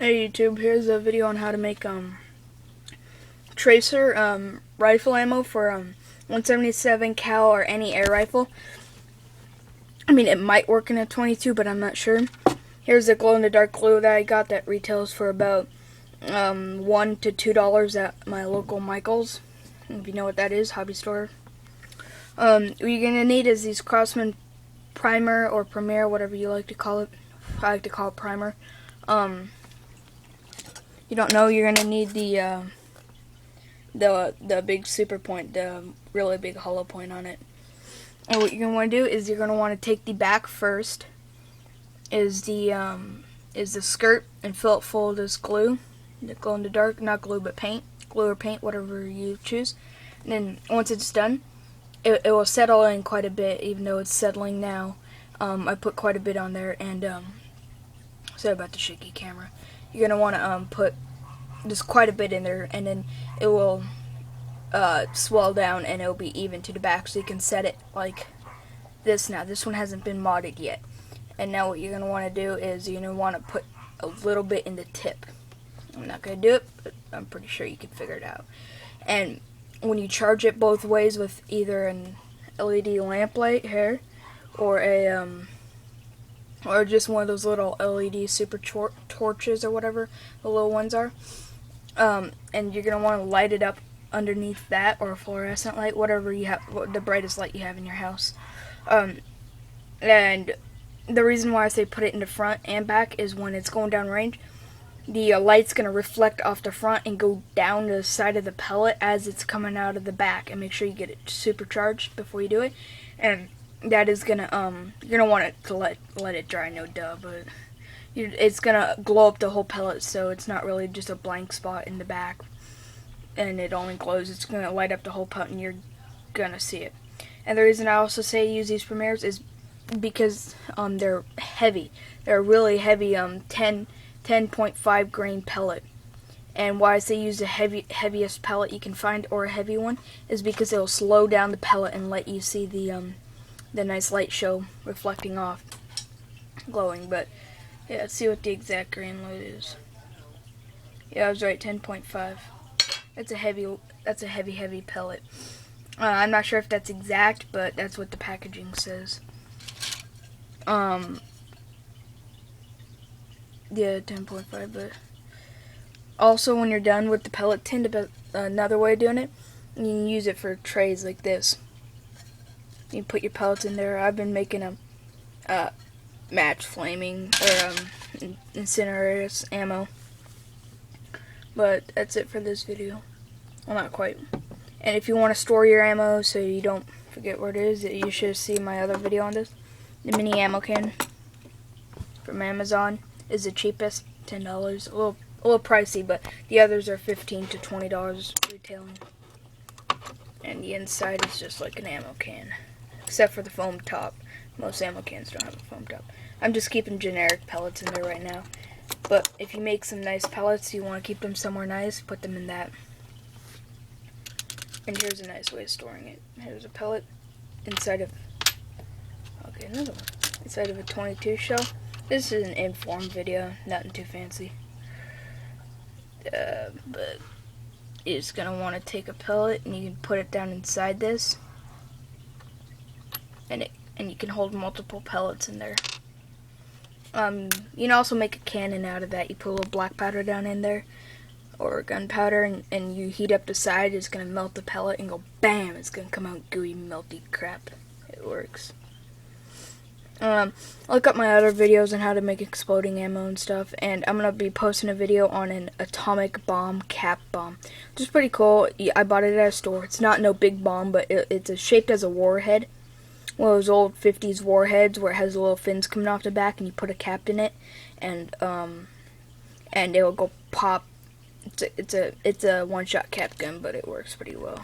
Hey YouTube, here's a video on how to make tracer rifle ammo for 177 cal or any air rifle. I mean, it might work in a 22, but I'm not sure. Here's the glow-in-the-dark glue that I got that retails for about $1 to $2 at my local Michael's. If you know what that is, hobby store. What you're gonna need is these Craftsman primer or Premier, whatever you like to call it. I like to call it primer. You don't know, you're gonna need the big super point, the really big hollow point on it. And what you're gonna want to do is you're gonna want to take the back first, is the skirt, and fill it full of this glue, the glow in the dark, not glue but paint, glue or paint, whatever you choose. And then once it's done, it will settle in quite a bit, even though it's settling now. I put quite a bit on there, and sorry about the shaky camera. You're gonna want to put just quite a bit in there, and then it will swell down and it'll be even to the back, so you can set it like this. Now this one hasn't been modded yet, and now what you're gonna want to do is you're gonna want to put a little bit in the tip. I'm not gonna do it, but I'm pretty sure you can figure it out. And when you charge it both ways with either an LED lamp light here or a or just one of those little LED super torches or whatever the little ones are, and you're gonna want to light it up underneath that, or a fluorescent light, whatever you have, the brightest light you have in your house. And the reason why I say put it in the front and back is when it's going down range, the light's gonna reflect off the front and go down the side of the pellet as it's coming out of the back. And make sure you get it supercharged before you do it. And that is gonna you're gonna want it to let it dry, no duh, but it's gonna glow up the whole pellet, so it's not really just a blank spot in the back and it only glows. It's gonna light up the whole pellet and you're gonna see it. And the reason I also say use these Premiers is because they're heavy. They're really heavy, 10.5 grain pellet. And why I say use the heaviest pellet you can find, or a heavy one, is because it'll slow down the pellet and let you see the nice light show reflecting off, glowing. But yeah, let's see what the exact grain load is. Yeah, I was right, 10.5. That's a heavy pellet. I'm not sure if that's exact, but that's what the packaging says. Yeah, 10.5. But also, when you're done with the pellet tin, another way of doing it, you can use it for trays like this. You put your pellets in there. I've been making a match flaming or incinerators ammo. But that's it for this video. Well, not quite. And if you want to store your ammo so you don't forget where it is, you should see my other video on this. The mini ammo can from Amazon is the cheapest, $10. A little pricey, but the others are $15 to $20 retailing. And the inside is just like an ammo can, except for the foam top. Most ammo cans don't have a foam top. I'm just keeping generic pellets in there right now. But if you make some nice pellets, you want to keep them somewhere nice, put them in that. And here's a nice way of storing it. Here's a pellet inside of, okay, another one, inside of a 22 shell. This is an informed video, nothing too fancy. But you're just going to want to take a pellet and you can put it down inside this. And you can hold multiple pellets in there. You can also make a cannon out of that. You put a little black powder down in there, or gunpowder, and you heat up the side. It's going to melt the pellet and go bam, it's going to come out gooey, melty crap. It works. Look up my other videos on how to make exploding ammo and stuff, and I'm going to be posting a video on an atomic bomb cap bomb, which is pretty cool. I bought it at a store. It's not no big bomb, but it's shaped as a warhead. One of those old 50s warheads where it has the little fins coming off the back, and you put a cap in it, and it will go pop. It's a one-shot cap gun, but it works pretty well.